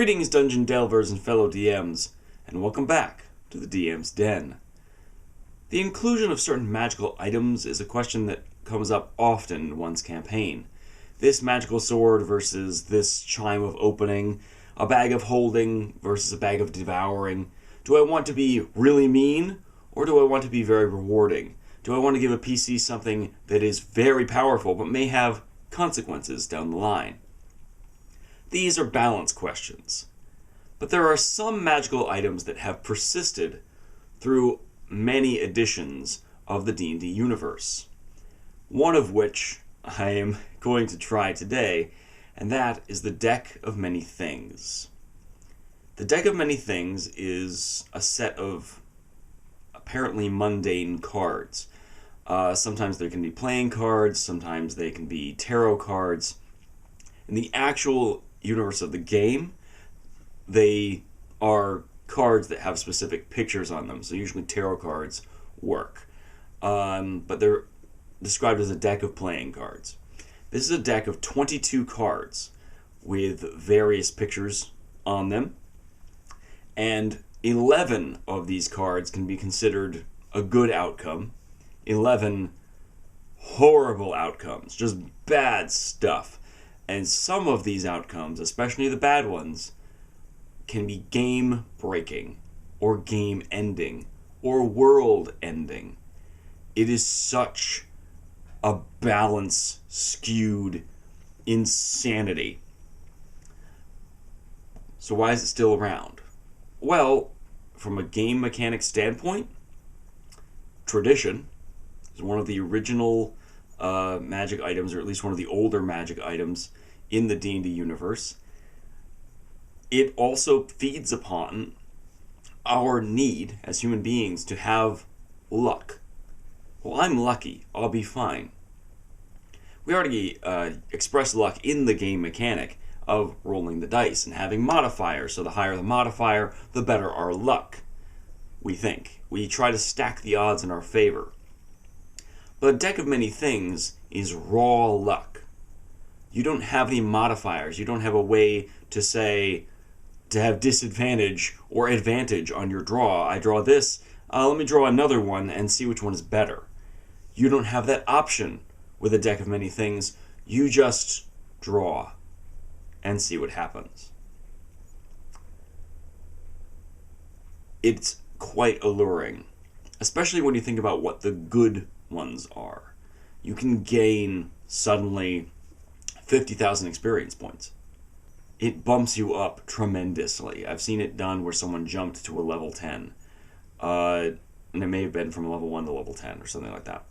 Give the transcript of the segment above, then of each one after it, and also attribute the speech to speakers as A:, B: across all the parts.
A: Greetings, Dungeon Delvers and fellow DMs, and welcome back to the DM's Den. The inclusion of certain magical items is a question that comes up often in one's campaign. This magical sword versus this chime of opening, a bag of holding versus a bag of devouring. Do I want to be really mean, or do I want to be very rewarding? Do I want to give a PC something that is very powerful but may have consequences down the line? These are balance questions. But there are some magical items that have persisted through many editions of the D&D universe. One of which I am going to try today, and that is the Deck of Many Things. The Deck of Many Things is a set of apparently mundane cards. Sometimes there can be playing cards, sometimes they can be tarot cards. In the actual universe of the game, they are cards that have specific pictures on them, so usually tarot cards work. But they're described as a deck of playing cards. This is a deck of 22 cards with various pictures on them, and 11 of these cards can be considered a good outcome, 11 horrible outcomes, just bad stuff. And some of these outcomes, especially the bad ones, can be game-breaking, or game-ending, or world-ending. It is such a balance-skewed insanity. So why is it still around? Well, from a game mechanic standpoint, tradition is one of the original magic items, or at least one of the older magic items in the D&D universe. It also feeds upon our need as human beings to have luck. Well, I'm lucky. I'll be fine. We already express luck in the game mechanic of rolling the dice and having modifiers. So the higher the modifier, the better our luck, we think. We try to stack the odds in our favor. But a Deck of Many Things is raw luck. You don't have any modifiers. You don't have a way to say, to have disadvantage or advantage on your draw. I draw this, let me draw another one and see which one is better. You don't have that option with a Deck of Many Things. You just draw and see what happens. It's quite alluring, especially when you think about what the good ones are. You can gain suddenly 50,000 experience points. It bumps you up tremendously. I've seen it done where someone jumped to a level 10. And it may have been from level 1 to level 10 or something like that.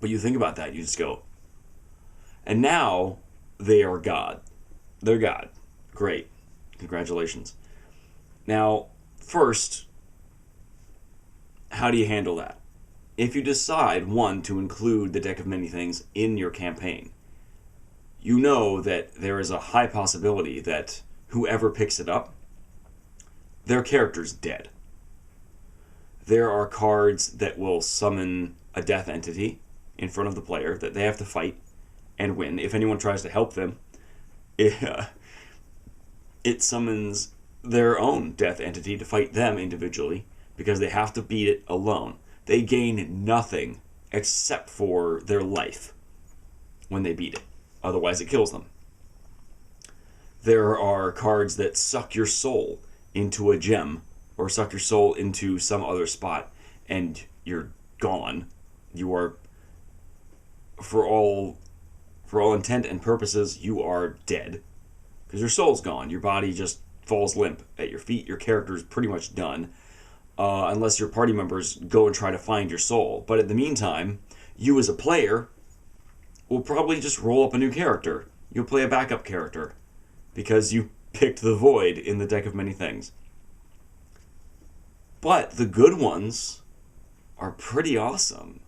A: But you think about that, you just go, and now they are God. They're God. Great. Congratulations. Now, first, how do you handle that? If you decide, one, to include the Deck of Many Things in your campaign, you know that there is a high possibility that whoever picks it up, their character's dead. There are cards that will summon a death entity in front of the player that they have to fight and win. If anyone tries to help them, it summons their own death entity to fight them individually because they have to beat it alone. They gain nothing except for their life when they beat it. Otherwise, it kills them. There are cards that suck your soul into a gem or suck your soul into some other spot, and you're gone. You are, for all intent and purposes, you are dead. Because your soul's gone. Your body just falls limp at your feet. Your character's pretty much done. Unless your party members go and try to find your soul. But in the meantime, you as a player will probably just roll up a new character. You'll play a backup character because you picked the void in the Deck of Many Things. But the good ones are pretty awesome.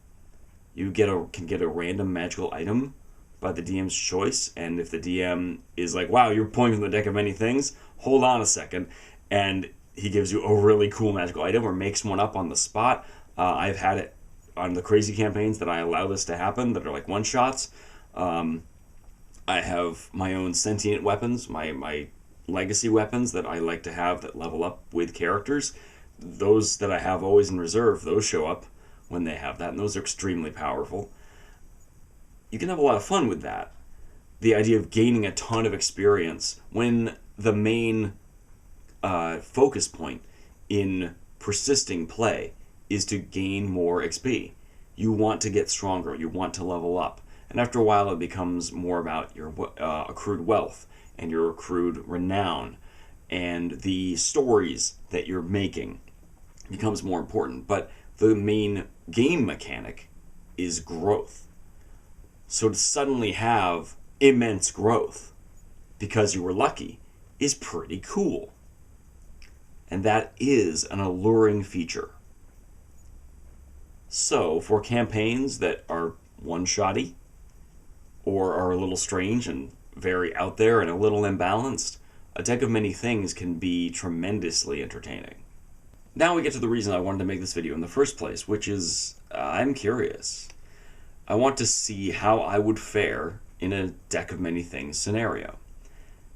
A: You can get a random magical item by the DM's choice, and if the DM is like, wow, you're pulling from the Deck of Many Things, hold on a second, and he gives you a really cool magical item or makes one up on the spot. I've had it on the crazy campaigns that I allow this to happen that are like one-shots. I have my own sentient weapons, my legacy weapons that I like to have that level up with characters. Those that I have always in reserve, those show up when they have that, and those are extremely powerful. You can have a lot of fun with that. The idea of gaining a ton of experience when the main focus point in persisting play is to gain more XP. You want to get stronger, you want to level up, and after a while it becomes more about your accrued wealth and your accrued renown, and the stories that you're making becomes more important. But the main game mechanic is growth. So to suddenly have immense growth because you were lucky is pretty cool. And that is an alluring feature. So for campaigns that are one-shotty or are a little strange and very out there and a little imbalanced, a deck of many things can be tremendously entertaining. Now we get to the reason I wanted to make this video in the first place, which is I'm curious. I want to see how I would fare in a deck of many things scenario.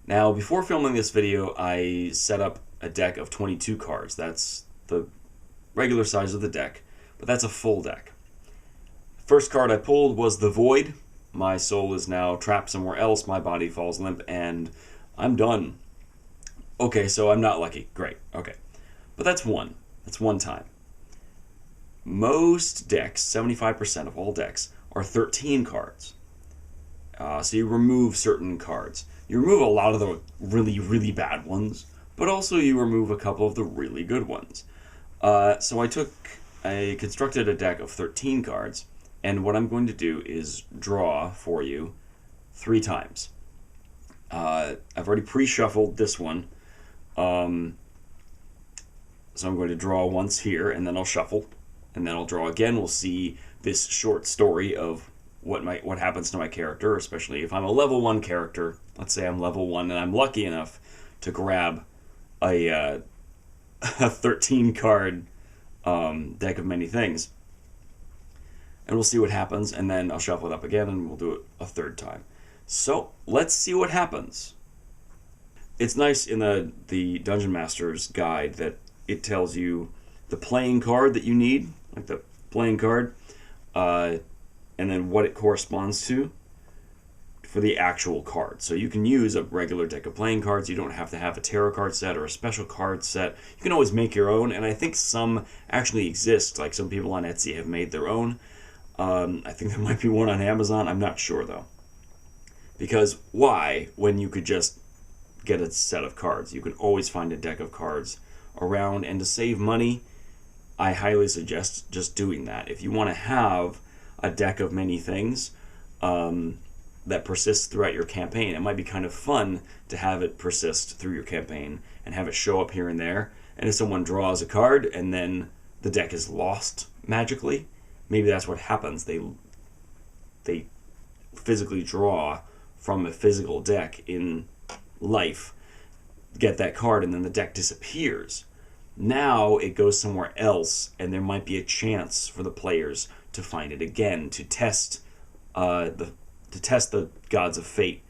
A: Now, before filming this video, I set up a deck of 22 cards. That's the regular size of the deck, but that's a full deck. First card I pulled was the Void. My soul is now trapped somewhere else, my body falls limp, and I'm done. Okay, so I'm not lucky. Great, okay. But that's one. That's one time. Most decks, 75% of all decks, are 13 cards. So you remove certain cards. You remove a lot of the really, really bad ones, but also you remove a couple of the really good ones. So I constructed a deck of 13 cards, and what I'm going to do is draw for you 3 times. I've already pre-shuffled this one, so I'm going to draw once here, and then I'll shuffle, and then I'll draw again. We'll see this short story of what happens to my character, especially if I'm a level 1 character. Let's say I'm level 1 and I'm lucky enough to grab a 13 card deck of many things. And we'll see what happens, and then I'll shuffle it up again and we'll do it a third time. So let's see what happens. It's nice in the Dungeon Master's guide that it tells you the playing card that you need, like the playing card, and then what it corresponds to for the actual card. So you can use a regular deck of playing cards. You don't have to have a tarot card set or a special card set. You can always make your own, and I think some actually exist. Like some people on Etsy have made their own. I think there might be one on Amazon. I'm not sure, though. Because why, when you could just get a set of cards? You can always find a deck of cards around, and to save money, I highly suggest just doing that. If you want to have a deck of many things that persists throughout your campaign, it might be kind of fun to have it persist through your campaign and have it show up here and there. And if someone draws a card and then the deck is lost magically, maybe that's what happens. They physically draw from a physical deck in life, get that card, and then the deck disappears. Now it goes somewhere else, and there might be a chance for the players to find it again, to test the gods of fate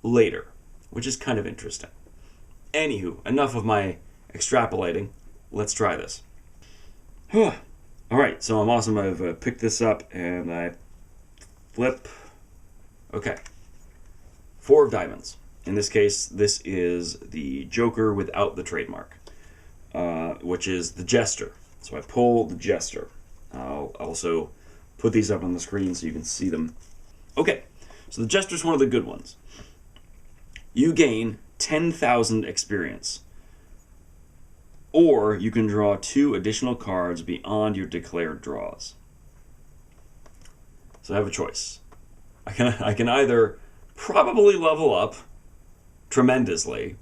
A: later, which is kind of interesting. Anywho, enough of my extrapolating. Let's try this. Alright, so I'm awesome. I've picked this up, and I flip. Okay. 4 of diamonds. In this case, this is the Joker without the trademark, which is the Jester. So I pull the Jester. I'll also put these up on the screen so you can see them. Okay, so the Jester's one of the good ones. You gain 10,000 experience. Or you can draw 2 additional cards beyond your declared draws. So I have a choice. I can either probably level up tremendously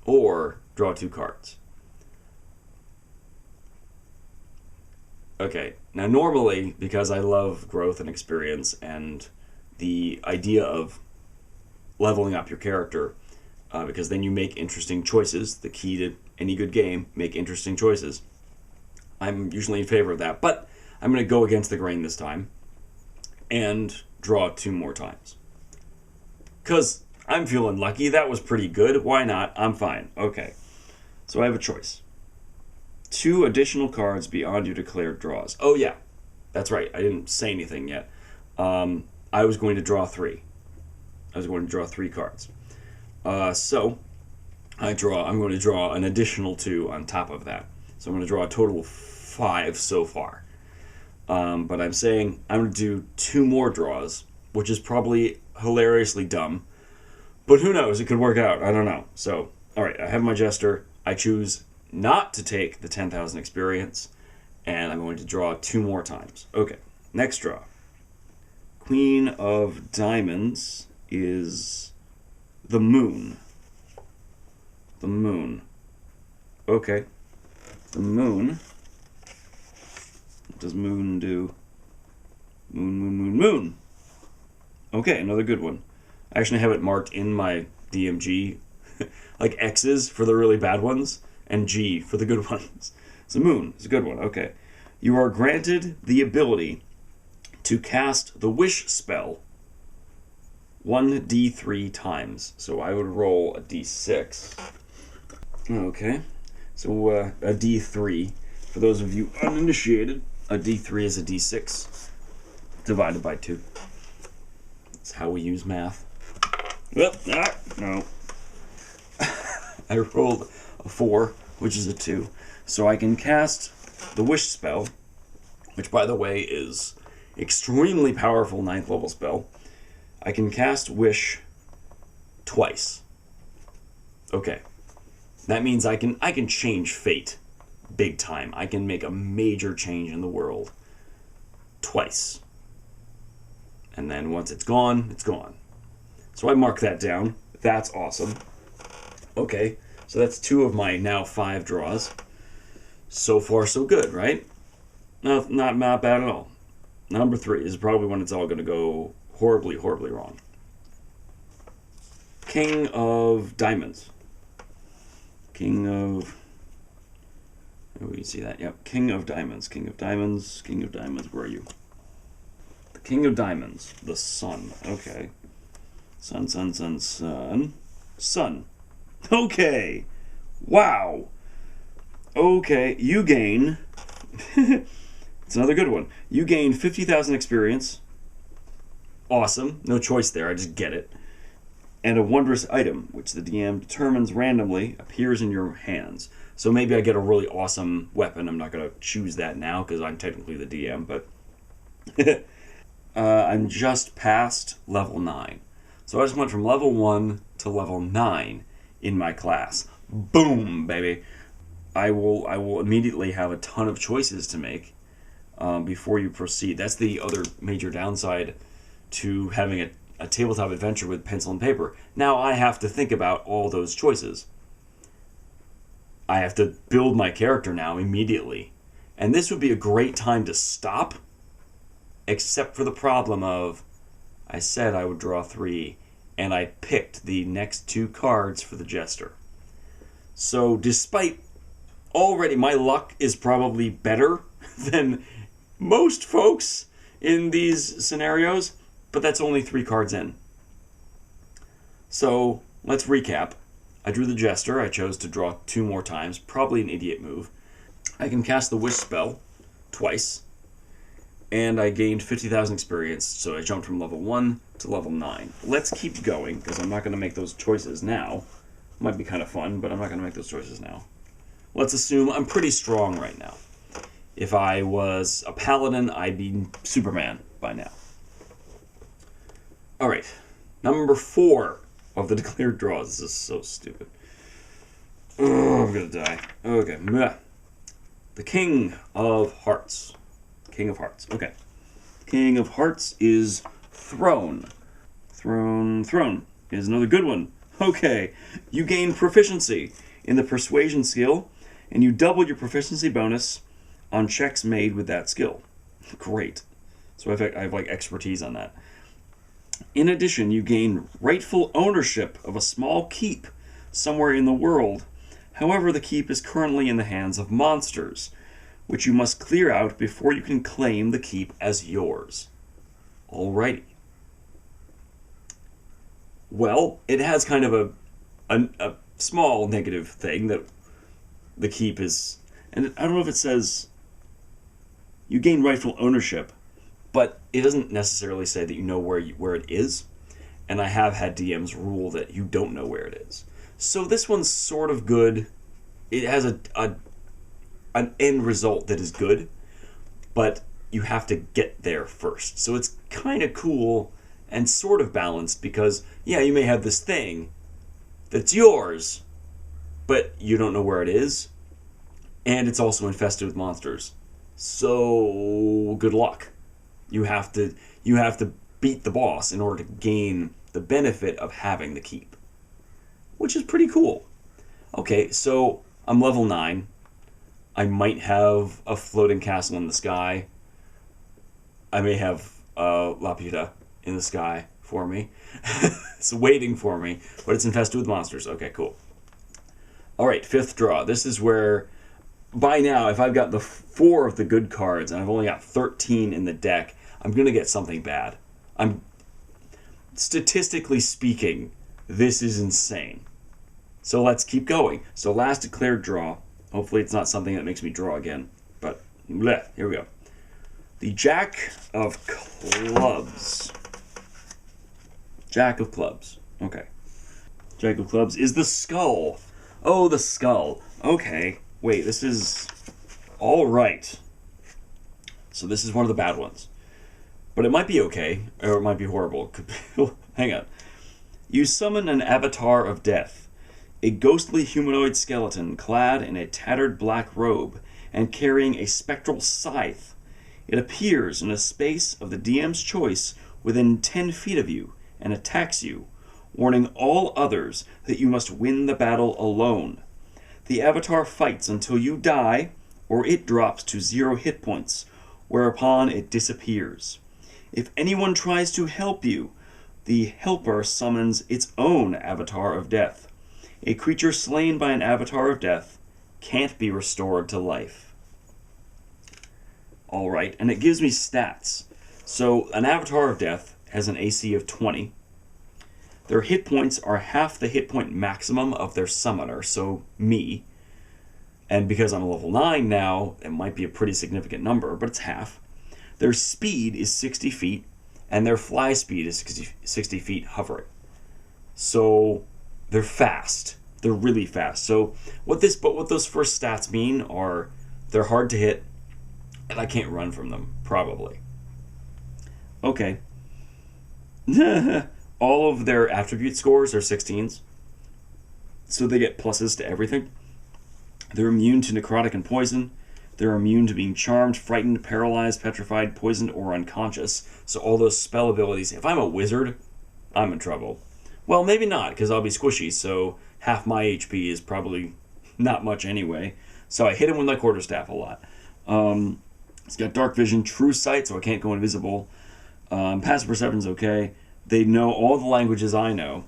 A: or draw 2 cards. Okay, now normally, because I love growth and experience and the idea of leveling up your character, because then you make interesting choices, the key to any good game, make interesting choices. I'm usually in favor of that, but I'm going to go against the grain this time and draw 2 more times. Because I'm feeling lucky. That was pretty good. Why not? I'm fine. Okay. So I have a choice. 2 additional cards beyond your declared draws. Oh, yeah. That's right. I didn't say anything yet. I was going to draw 3. I was going to draw 3 cards. So I'm going to draw an additional 2 on top of that. So I'm going to draw a total of 5 so far. But I'm saying I'm going to do 2 more draws, which is probably hilariously dumb. But who knows? It could work out. I don't know. So, all right, I have my Jester. I choose not to take the 10,000 experience, and I'm going to draw 2 more times. Okay, next draw. Queen of Diamonds is the Moon. The Moon. Okay. The Moon. What does Moon do? Moon. Okay, another good one. I actually have it marked in my DMG, like X's for the really bad ones, and G for the good ones. So Moon is a good one. Okay. You are granted the ability to cast the Wish spell 1d3 times. So I would roll a d6. Okay. So a d3. For those of you uninitiated, a d3 is a d6 divided by 2. That's how we use math. Well, no. I rolled a 4, which is a 2. So I can cast the Wish spell, which, by the way, is extremely powerful 9th level spell. I can cast Wish twice. Okay. That means I can change fate big time. I can make a major change in the world twice. And then once it's gone, it's gone. So I mark that down. That's awesome. Okay, so that's 2 of my now 5 draws. So far, so good, right? No, not bad at all. Number 3 is probably when it's all going to go horribly, horribly wrong. King of Diamonds. King of... Oh, you can see that. Yep, King of Diamonds. King of Diamonds. King of Diamonds. Where are you? The King of Diamonds. The Sun. Okay. Sun. Sun. Okay. Wow. Okay, you gain... It's another good one. You gain 50,000 experience. Awesome. No choice there. I just get it. And a wondrous item, which the DM determines randomly, appears in your hands. So maybe I get a really awesome weapon. I'm not going to choose that now because I'm technically the DM, but... I'm just past level 9. So I just went from level 1 to level 9 in my class. Boom, baby. I will immediately have a ton of choices to make before you proceed. That's the other major downside to having a tabletop adventure with pencil and paper. Now I have to think about all those choices. I have to build my character now immediately. And this would be a great time to stop, except for the problem of I said I would draw 3, and I picked the next 2 cards for the Jester. So despite already my luck is probably better than most folks in these scenarios, but that's only 3 cards in. So let's recap. I drew the Jester. I chose to draw 2 more times. Probably an idiot move. I can cast the Wish spell twice. And I gained 50,000 experience, so I jumped from level 1 to level 9. Let's keep going, because I'm not going to make those choices now. Might be kind of fun, but I'm not going to make those choices now. Let's assume I'm pretty strong right now. If I was a paladin, I'd be Superman by now. Alright, number 4 of the declared draws. This is so stupid. Oh, I'm gonna die. Okay. The King of Hearts. King of Hearts. Okay. King of Hearts is Throne. Throne is another good one. Okay. You gain proficiency in the Persuasion skill, and you double your proficiency bonus on checks made with that skill. Great. So I have like expertise on that. In addition, you gain rightful ownership of a small keep somewhere in the world. However, the keep is currently in the hands of monsters, which you must clear out before you can claim the keep as yours. Alrighty. Well, it has kind of a small negative thing that the keep is, and I don't know if it says you gain rightful ownership, but it doesn't necessarily say that you know where it is. And I have had DMs rule that you don't know where it is. So this one's sort of good. It has an end result that is good, but you have to get there first. So it's kind of cool and sort of balanced because, yeah, you may have this thing that's yours, but you don't know where it is, and it's also infested with monsters. So good luck. You have to beat the boss in order to gain the benefit of having the keep, which is pretty cool. Okay, so I'm level 9. I might have a floating castle in the sky. I may have Laputa in the sky for me. It's waiting for me, but it's infested with monsters. Okay, cool. All right, 5th draw. This is where, by now, if I've got the 4 of the good cards and I've only got 13 in the deck, I'm going to get something bad. Statistically speaking, this is insane. So let's keep going. So last declared draw. Hopefully it's not something that makes me draw again. But, bleh, here we go. The Jack of Clubs. Jack of Clubs. Okay. Jack of Clubs is the skull. Oh, the skull. Okay. Wait, this is... all right. So this is one of the bad ones. But it might be okay, or it might be horrible. Hang on. You summon an avatar of death, a ghostly humanoid skeleton clad in a tattered black robe and carrying a spectral scythe. It appears in a space of the DM's choice within 10 feet of you and attacks you, warning all others that you must win the battle alone. The avatar fights until you die or it drops to 0 hit points, whereupon it disappears. If anyone tries to help you, the helper summons its own avatar of death. A creature slain by an avatar of death can't be restored to life. Alright, and it gives me stats. So, an avatar of death has an AC of 20. Their hit points are half the hit point maximum of their summoner, so me. And because I'm a level 9 now, it might be a pretty significant number, but it's half. Their speed is 60 feet, and their fly speed is 60 feet hovering. So they're fast. They're really fast. So what those first stats mean are they're hard to hit, and I can't run from them, probably. Okay. All of their attribute scores are 16s, so they get pluses to everything. They're immune to necrotic and poison. They're immune to being charmed, frightened, paralyzed, petrified, poisoned, or unconscious. So all those spell abilities. If I'm a wizard, I'm in trouble. Well, maybe not, because I'll be squishy, so half my HP is probably not much anyway. So I hit him with my quarterstaff a lot. It's got dark vision, true sight, so I can't go invisible. Passive perception's okay. They know all the languages I know.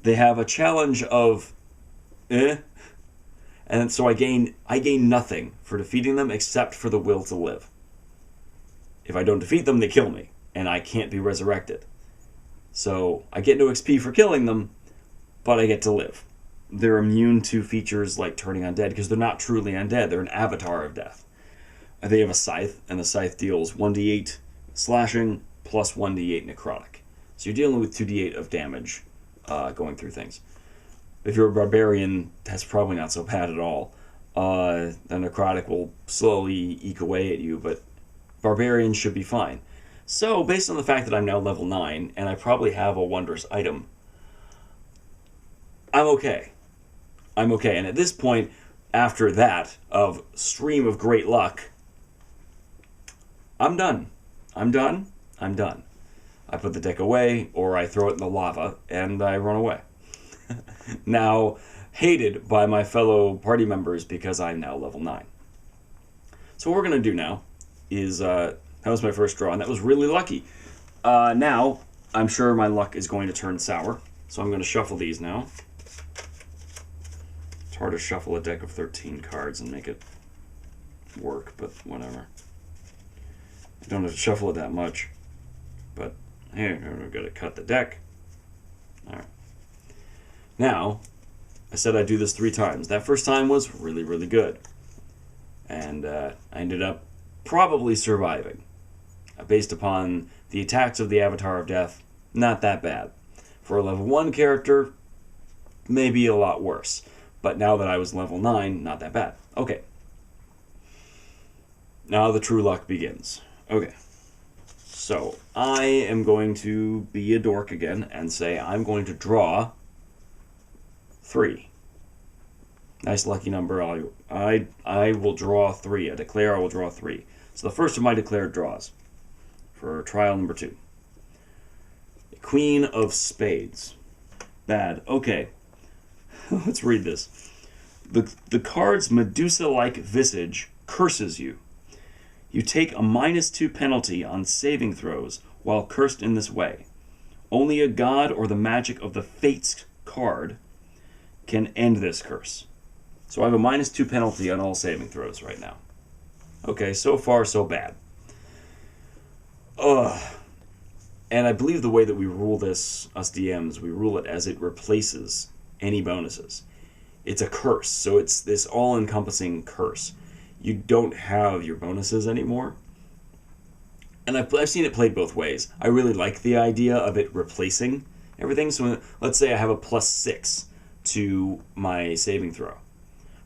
A: They have a challenge of and so I gain nothing for defeating them except for the will to live. If I don't defeat them, they kill me, and I can't be resurrected. So I get no XP for killing them, but I get to live. They're immune to features like turning undead, because they're not truly undead. They're an avatar of death. They have a scythe, and the scythe deals 1d8 slashing plus 1d8 necrotic. So you're dealing with 2d8 of damage going through things. If you're a barbarian, that's probably not so bad at all. The necrotic will slowly eke away at you, but barbarians should be fine. So, based on the fact that I'm now level 9, and I probably have a wondrous item, I'm okay. I'm okay. And at this point, after that, of stream of great luck, I'm done. I'm done. I'm done. I put the deck away, or I throw it in the lava, and I run away. Now hated by my fellow party members because I'm now level 9. So what we're going to do now is, that was my first draw, and that was really lucky. Now, I'm sure my luck is going to turn sour, so I'm going to shuffle these now. It's hard to shuffle a deck of 13 cards and make it work, but whatever. I don't have to shuffle it that much, but here, I'm going to cut the deck. Alright. Now, I said I'd do this 3 times. That first time was really, really good. And I ended up probably surviving. Based upon the attacks of the Avatar of Death, not that bad. For a level 1 character, maybe a lot worse. But now that I was level 9, not that bad. Okay. Now the true luck begins. Okay. So, I am going to be a dork again and say I'm going to draw 3. Nice lucky number. I will draw 3. I declare I will draw 3. So the first of my declared draws for trial number 2. Queen of Spades. Bad. Okay. Let's read this. The card's Medusa-like visage curses you. You take a -2 penalty on saving throws while cursed in this way. Only a god or the magic of the Fates card can end this curse. So I have a -2 penalty on all saving throws right now. Okay, so far so bad. Ugh. And I believe the way that we rule this, us DMs, we rule it as it replaces any bonuses. It's a curse, so it's this all-encompassing curse. You don't have your bonuses anymore. And I've seen it played both ways. I really like the idea of it replacing everything. So let's say I have a +6 to my saving throw.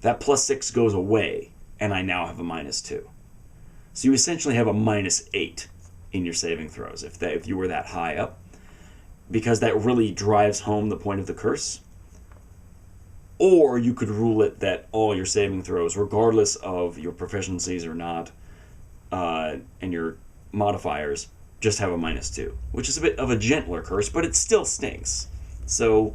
A: That +6 goes away, and I now have a -2. So you essentially have a -8 in your saving throws if you were that high up, because that really drives home the point of the curse. Or you could rule it that all your saving throws, regardless of your proficiencies or not, and your modifiers, just have a -2, which is a bit of a gentler curse, but it still stinks. So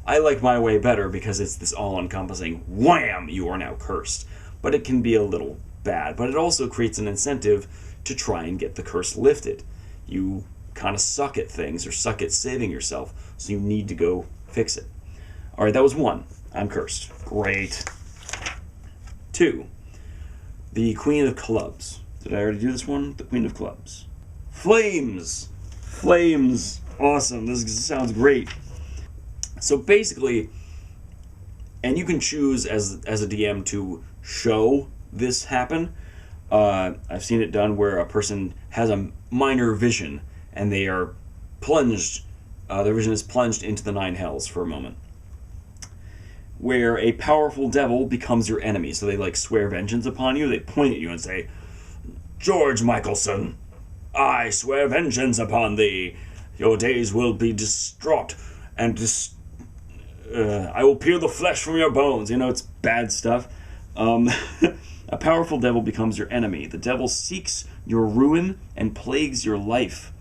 A: I like my way better because it's this all-encompassing, wham, you are now cursed. But it can be a little bad, but it also creates an incentive to try and get the curse lifted. You kind of suck at things or suck at saving yourself, so you need to go fix it. Alright, that was 1. I'm cursed. Great. 2. The Queen of Clubs. Did I already do this one? The Queen of Clubs. Flames! Flames! Awesome. This sounds great. So basically, and you can choose as a DM to show this happen. I've seen it done where a person has a minor vision and they are plunged, their vision is plunged into the 9 hells for a moment. Where a powerful devil becomes your enemy. So they swear vengeance upon you. They point at you and say, George Michelson, I swear vengeance upon thee. Your days will be distraught and I will peel the flesh from your bones. It's bad stuff. A powerful devil becomes your enemy. The devil seeks your ruin and plagues your life,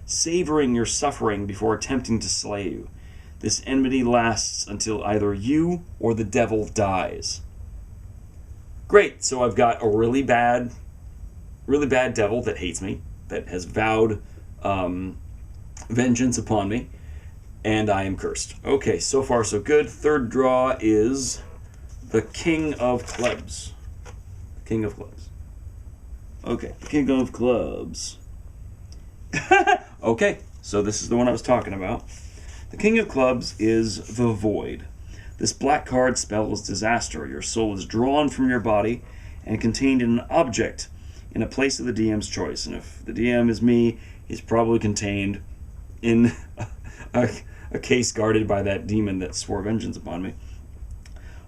A: savoring your suffering before attempting to slay you. This enmity lasts until either you or the devil dies. Great, so I've got a really bad devil that hates me, that has vowed vengeance upon me, and I am cursed. Okay, so far so good. Third draw is the King of Clubs. King of Clubs. Okay, the King of Clubs. Okay, so this is the one I was talking about. The King of Clubs is the Void. This black card spells disaster. Your soul is drawn from your body and contained in an object in a place of the DM's choice. And if the DM is me, he's probably contained in a case guarded by that demon that swore vengeance upon me.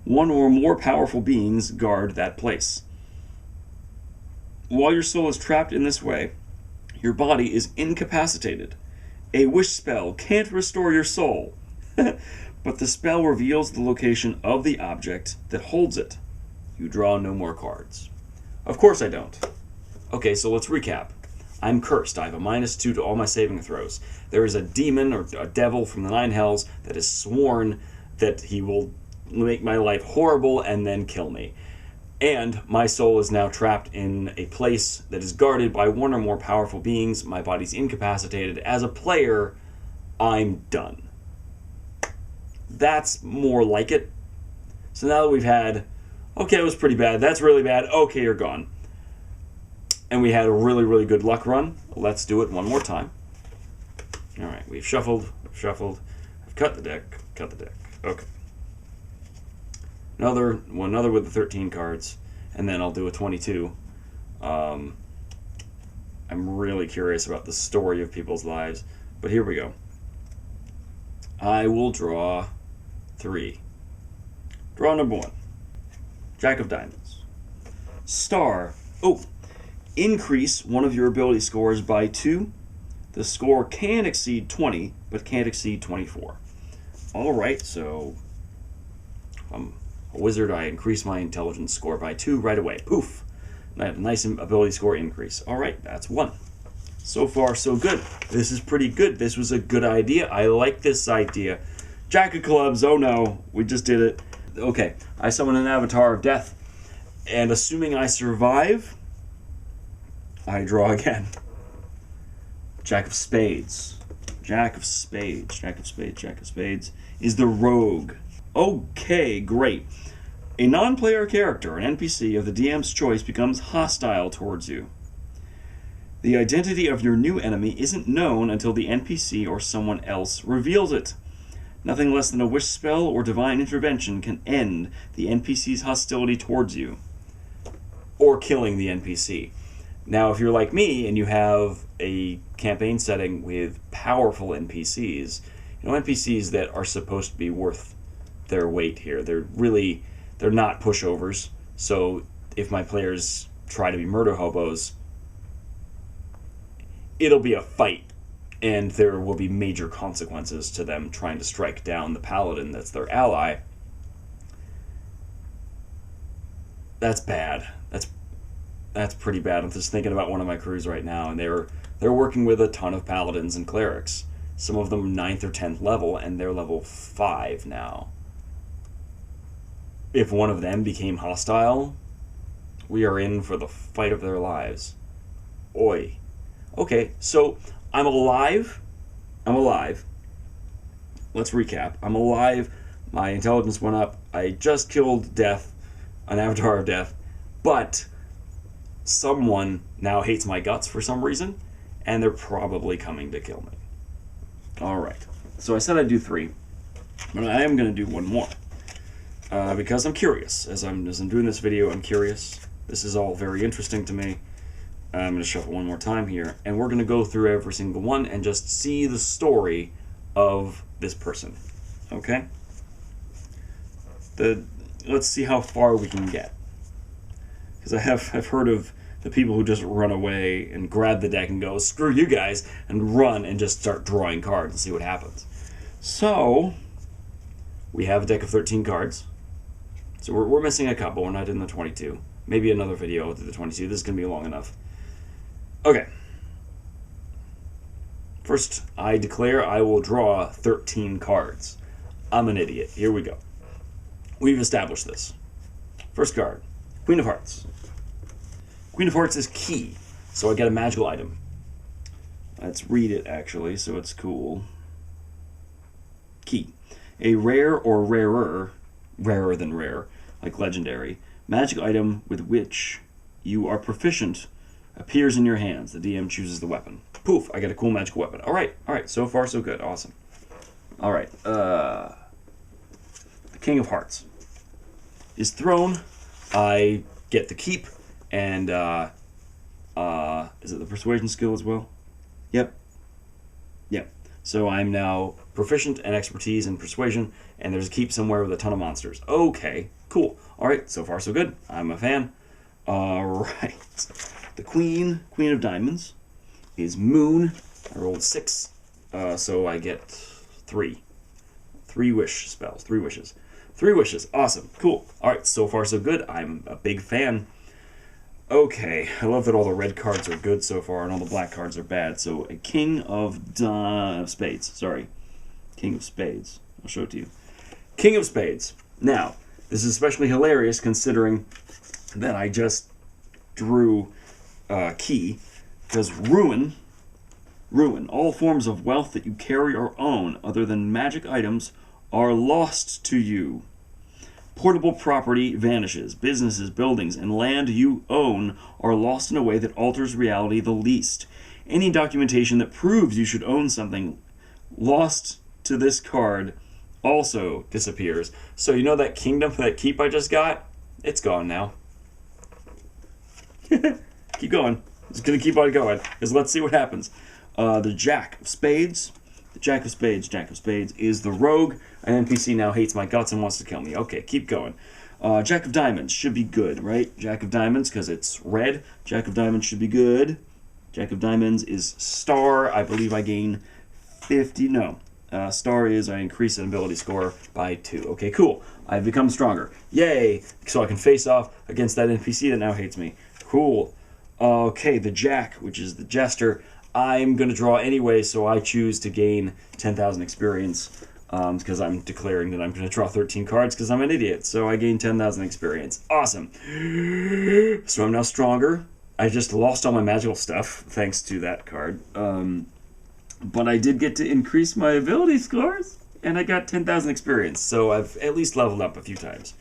A: One or more powerful beings guard that place. While your soul is trapped in this way, your body is incapacitated. A wish spell can't restore your soul, but the spell reveals the location of the object that holds it. You draw no more cards. Of course I don't. Okay, so let's recap. I'm cursed. I have a -2 to all my saving throws. There is a demon or a devil from the 9 hells that has sworn that he will make my life horrible and then kill me. And my soul is now trapped in a place that is guarded by one or more powerful beings. My body's incapacitated. As a player, I'm done. That's more like it. So now that we've had, okay, it was pretty bad. That's really bad. Okay, you're gone. And we had a really, really good luck run. Let's do it one more time. Alright, we've shuffled. I've cut the deck. Okay. Another with the 13 cards, and then I'll do a 22. I'm really curious about the story of people's lives, but here we go. I will draw 3. Draw number 1. Jack of Diamonds. Star. Oh, increase one of your ability scores by 2. The score can exceed 20, but can't exceed 24. Alright, so I'm a wizard. I increase my intelligence score by 2 right away. Poof! And I have a nice ability score increase. Alright, that's 1. So far, so good. This is pretty good. This was a good idea. I like this idea. Jack of Clubs. Oh no, we just did it. Okay, I summon an Avatar of Death, and assuming I survive, I draw again. Jack of Spades. Jack of Spades is the rogue. Okay, great. A non-player character, an NPC of the DM's choice, becomes hostile towards you. The identity of your new enemy isn't known until the NPC or someone else reveals it. Nothing less than a wish spell or divine intervention can end the NPC's hostility towards you, or killing the NPC. Now, if you're like me and you have a campaign setting with powerful NPCs, NPCs that are supposed to be worth their weight here. They're not pushovers. So if my players try to be murder hobos, it'll be a fight, and there will be major consequences to them trying to strike down the paladin that's their ally. That's bad. That's pretty bad. I'm just thinking about one of my crews right now, and they're working with a ton of paladins and clerics. Some of them 9th or 10th level, and they're level 5 now. If one of them became hostile, we are in for the fight of their lives. Oi. Okay, so I'm alive. Let's recap. I'm alive. My intelligence went up. I just killed Death, an Avatar of Death, but someone now hates my guts for some reason, and they're probably coming to kill me. Alright, so I said I'd do 3, but I am going to do 1 more, because I'm curious. As I'm doing this video, I'm curious. This is all very interesting to me. I'm going to shuffle 1 more time here, and we're going to go through every single one and just see the story of this person. Okay? Let's see how far we can get. Because I've heard of the people who just run away and grab the deck and go, screw you guys, and run and just start drawing cards and see what happens. So, we have a deck of 13 cards. So we're missing a couple. We're not in the 22. Maybe another video with the 22. This is going to be long enough. Okay. First, I declare I will draw 13 cards. I'm an idiot. Here we go. We've established this. First card, Queen of Hearts. Queen of Hearts is key, so I get a magical item. Let's read it, actually, so it's cool. Key. A rare or rarer than rare, like legendary, magic item with which you are proficient appears in your hands. The DM chooses the weapon. Poof, I get a cool magical weapon. Alright, so far so good. Awesome. Alright, the King of Hearts. His throne, I get the keep, and is it the persuasion skill as well? Yep. So I'm now proficient and expertise in persuasion, and there's a keep somewhere with a ton of monsters. Okay, cool. Alright, so far so good. I'm a fan. Alright. The Queen of Diamonds, is Moon. I rolled 6, so I get 3. 3 wish spells, 3 wishes. 3 wishes, awesome, cool. Alright, so far so good. I'm a big fan. Okay, I love that all the red cards are good so far and all the black cards are bad. So a King of Spades, sorry. King of Spades. I'll show it to you. King of Spades. Now, this is especially hilarious considering that I just drew key, because ruin, all forms of wealth that you carry or own other than magic items are lost to you. Portable property vanishes. Businesses, buildings, and land you own are lost in a way that alters reality the least. Any documentation that proves you should own something lost to this card also disappears. So you know that kingdom, that keep I just got? It's gone now. Keep going. Just gonna keep on going, because let's see what happens. The Jack of Spades. The Jack of Spades is the rogue. An NPC now hates my guts and wants to kill me. Okay, keep going. Jack of Diamonds should be good, right? Jack of Diamonds, because it's red. Jack of Diamonds should be good. Jack of Diamonds is star. I believe I gain 50. No. Star is I increase an ability score by 2. Okay, cool. I've become stronger. Yay! So I can face off against that NPC that now hates me. Cool. Okay, the Jack, which is the Jester. I'm going to draw anyway, so I choose to gain 10,000 experience because I'm declaring that I'm going to draw 13 cards because I'm an idiot. So I gain 10,000 experience. Awesome. So I'm now stronger. I just lost all my magical stuff thanks to that card. But I did get to increase my ability scores, and I got 10,000 experience. So I've at least leveled up a few times.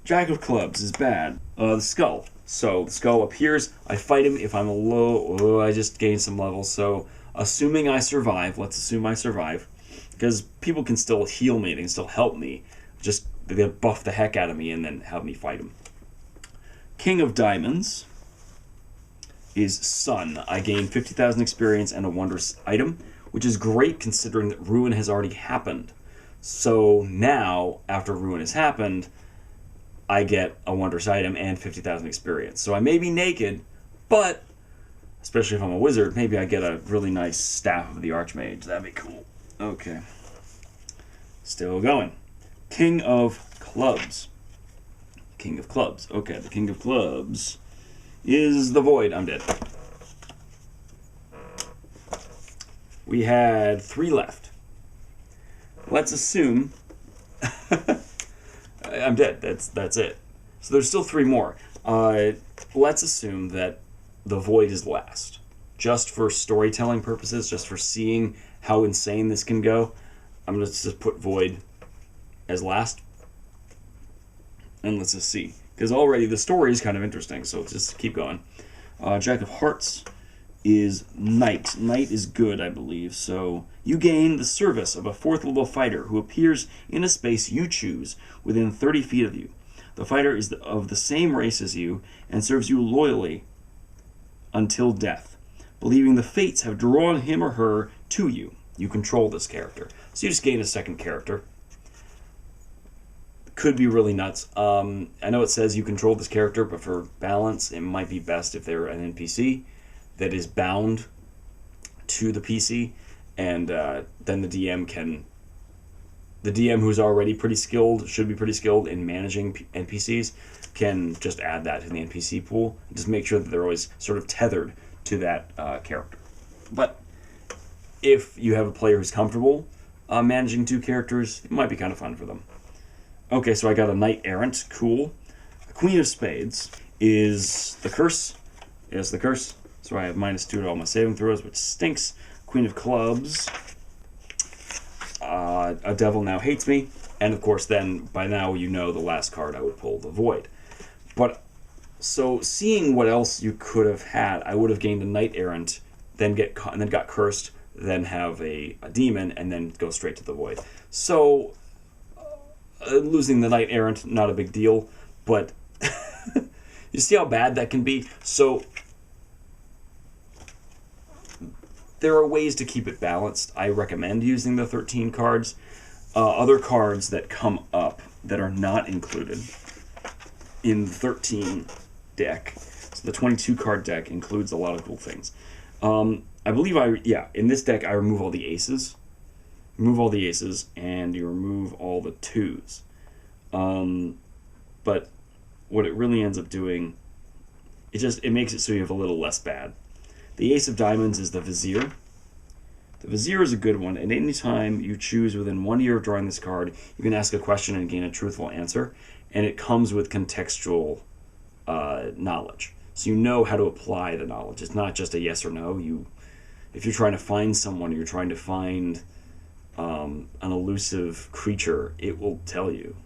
A: Jack of Clubs is bad. The Skull. So the Skull appears. I fight him. If I'm a low, I just gain some levels. So assuming I survive, let's assume I survive, because people can still heal me. They can still help me. Just they buff the heck out of me and then have me fight him. King of Diamonds is Sun. I gain 50,000 experience and a wondrous item, which is great considering that Ruin has already happened. So now, after Ruin has happened, I get a wondrous item and 50,000 experience. So I may be naked, but, especially if I'm a wizard, maybe I get a really nice Staff of the Archmage. That'd be cool. Okay. Still going. King of Clubs. King of Clubs. Okay, the King of Clubs is the Void. I'm dead. We had 3 left. Let's assume... I'm dead. That's it. So there's still 3 more. Let's assume that the Void is last. Just for storytelling purposes, just for seeing how insane this can go, I'm going to just put Void as last. And let's just see. Because already the story is kind of interesting, so let's just keep going. Jack of Hearts is Knight. Knight is good, I believe. So you gain the service of a 4th level fighter who appears in a space you choose within 30 feet of you. The fighter is of the same race as you and serves you loyally until death, believing the fates have drawn him or her to you. You control this character. So you just gain a 2nd character. Could be really nuts. I know it says you control this character, but for balance, it might be best if they're an NPC that is bound to the PC, and then the DM who's already pretty skilled, should be pretty skilled in managing NPCs, can just add that to the NPC pool, and just make sure that they're always sort of tethered to that character. But if you have a player who's comfortable managing 2 characters, it might be kind of fun for them. Okay, so I got a Knight Errant, cool. The Queen of Spades is the curse. Is the curse. So I have -2 to all my saving throws, which stinks. Queen of Clubs. A devil now hates me. And of course then, by now you know the last card I would pull, the Void. But, so seeing what else you could have had, I would have gained a Knight Errant, then got cursed, then have a demon, and then go straight to the Void. So, losing the Knight Errant, not a big deal, but you see how bad that can be? So, there are ways to keep it balanced. I recommend using the 13 cards. Other cards that come up that are not included in the 13 deck. So the 22 card deck includes a lot of cool things. I believe in this deck I remove all the aces. Remove all the aces and you remove all the 2s. But what it really ends up doing, it makes it so you have a little less bad. The Ace of Diamonds is the Vizier. The Vizier is a good one, and any time you choose within 1 year of drawing this card, you can ask a question and gain a truthful answer, and it comes with contextual knowledge. So you know how to apply the knowledge. It's not just a yes or no. If you're trying to find someone, or you're trying to find an elusive creature, it will tell you.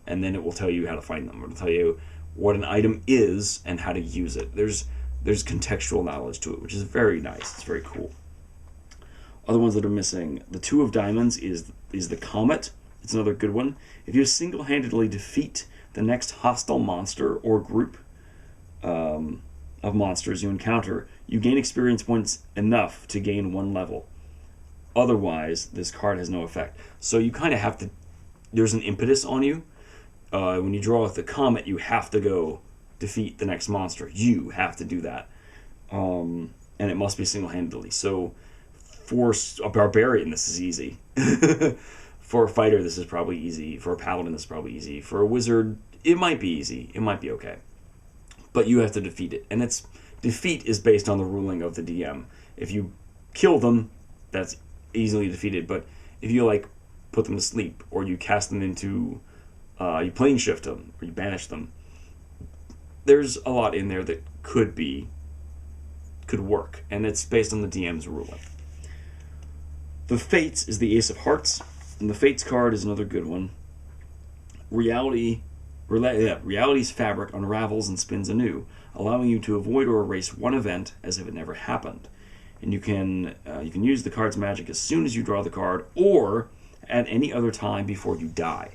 A: And then it will tell you how to find them. It'll tell you what an item is and how to use it. There's contextual knowledge to it, which is very nice. It's very cool. Other ones that are missing: the Two of Diamonds is the Comet. It's another good one. If you single-handedly defeat the next hostile monster or group of monsters you encounter, you gain experience points enough to gain 1 level. Otherwise, this card has no effect. So you kind of have to... There's an impetus on you. When you draw with the Comet, you have to go defeat the next monster. You have to do that. And it must be single-handedly. So for a Barbarian, this is easy. For a Fighter, this is probably easy. For a Paladin, this is probably easy. For a Wizard, it might be easy. It might be okay. But you have to defeat it. And defeat is based on the ruling of the DM. If you kill them, that's easily defeated. But if you, like, put them to sleep, or you cast them into... you plane shift them, or you banish them, there's a lot in there that could work. And it's based on the DM's ruling. The Fates is the Ace of Hearts. And the Fates card is another good one. Reality's fabric unravels and spins anew, allowing you to avoid or erase one event as if it never happened. And you can use the card's magic as soon as you draw the card, or at any other time before you die.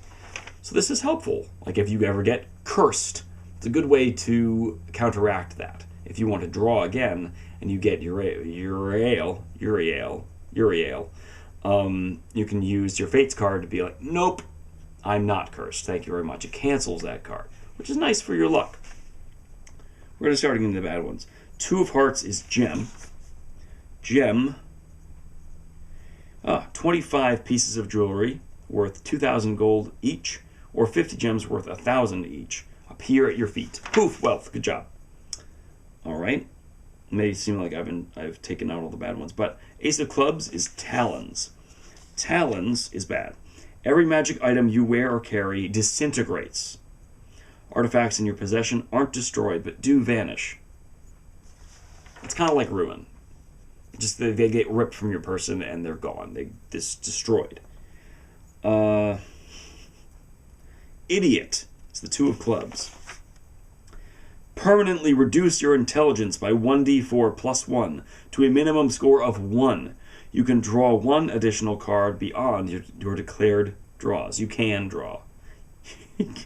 A: So this is helpful. Like if you ever get cursed, it's a good way to counteract that. If you want to draw again and you get Uriel, you can use your Fates card to be like, nope, I'm not cursed. Thank you very much. It cancels that card, which is nice for your luck. We're going to start into the bad ones. Two of Hearts is Gem. 25 pieces of jewelry worth 2,000 gold each, or 50 gems worth 1,000 each, appear at your feet. Poof, wealth. Good job. All right. It may seem like I've taken out all the bad ones, but Ace of Clubs is Talons. Talons is bad. Every magic item you wear or carry disintegrates. Artifacts in your possession aren't destroyed, but do vanish. It's kind of like Ruin. Just they get ripped from your person and they're gone. They're destroyed. Idiot is the Two of Clubs. Permanently reduce your intelligence by 1d4 plus 1 to a minimum score of 1. You can draw 1 additional card beyond your declared draws. You can draw. Maybe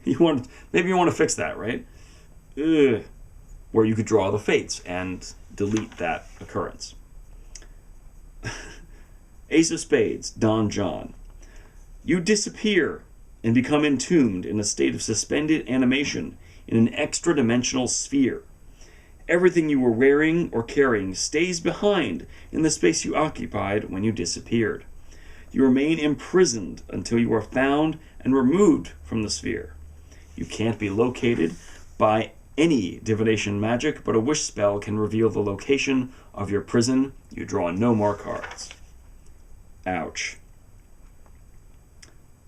A: you want to fix that, right? Where you could draw the Fates and delete that occurrence. Ace of Spades, Don John. You disappear and become entombed in a state of suspended animation in an extra-dimensional sphere. Everything you were wearing or carrying stays behind in the space you occupied when you disappeared. You remain imprisoned until you are found and removed from the sphere. You can't be located by any divination magic, but a wish spell can reveal the location of your prison. You draw no more cards. Ouch.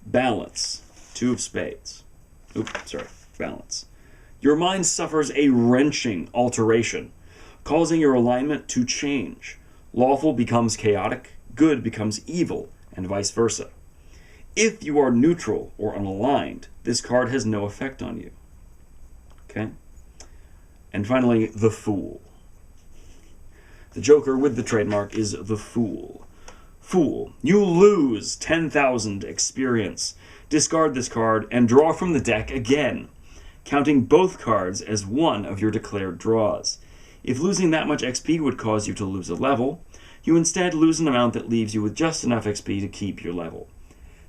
A: Balance. Two of Spades. Balance. Your mind suffers a wrenching alteration, causing your alignment to change. Lawful becomes chaotic, good becomes evil, and vice versa. If you are neutral or unaligned, this card has no effect on you. Okay? And finally, the Fool. The Joker with the trademark is the Fool. Fool, you lose 10,000 experience. Discard this card and draw from the deck again, counting both cards as one of your declared draws. If losing that much XP would cause you to lose a level, you instead lose an amount that leaves you with just enough XP to keep your level.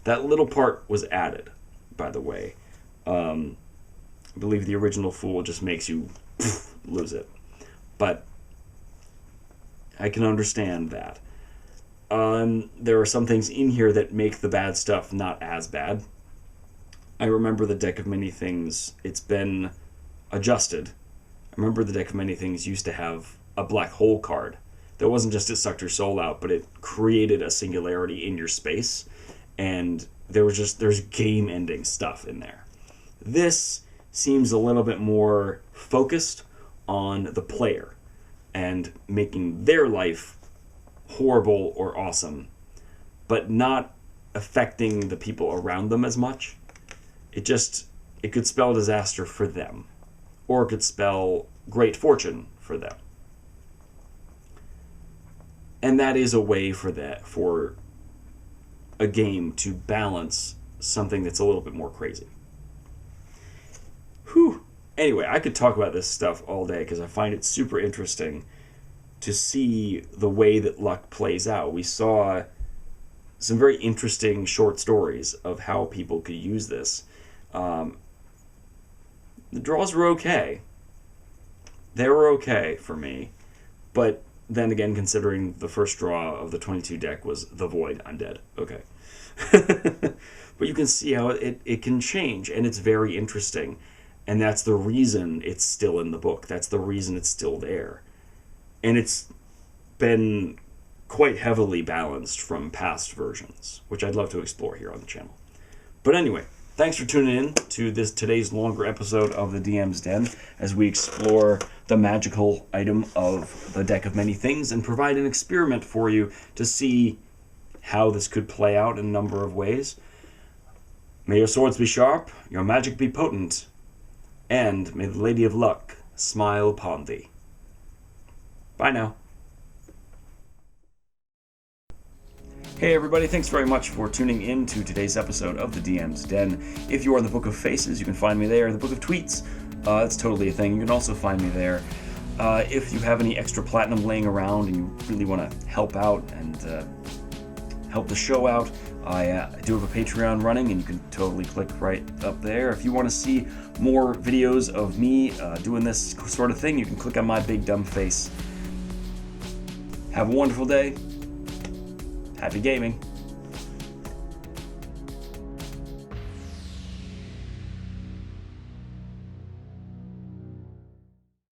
A: That little part was added, by the way. I believe the original Fool just makes you lose it. But I can understand that. There are some things in here that make the bad stuff not as bad. I remember the Deck of Many Things. It's been adjusted. I remember the Deck of Many Things used to have a black hole card. That wasn't just it sucked your soul out, but it created a singularity in your space. And there's game-ending stuff in there. This seems a little bit more focused on the player and making their life horrible or awesome, but not affecting the people around them as much. It could spell disaster for them, or it could spell great fortune for them. And that is a way for a game to balance something that's a little bit more crazy. Whew. Anyway, I could talk about this stuff all day because I find it super interesting to see the way that luck plays out. We saw some very interesting short stories of how people could use this. The draws were okay. They were okay for me. But then again, considering the first draw of the 22 deck was the Void, I'm dead. Okay. But you can see how it can change, and it's very interesting. And that's the reason it's still in the book. That's the reason it's still there. And it's been quite heavily balanced from past versions, which I'd love to explore here on the channel. But anyway, thanks for tuning in to today's longer episode of the DM's Den as we explore the magical item of the Deck of Many Things and provide an experiment for you to see how this could play out in a number of ways. May your swords be sharp, your magic be potent, and may the Lady of Luck smile upon thee. Bye now. Hey everybody, thanks very much for tuning in to today's episode of the DM's Den. If you are in the Book of Faces, you can find me there. The Book of Tweets, that's totally a thing. You can also find me there. If you have any extra platinum laying around and you really want to help out and help the show out, I do have a Patreon running, and you can totally click right up there. If you want to see more videos of me doing this sort of thing, you can click on my big dumb face. Have a wonderful day. Happy gaming.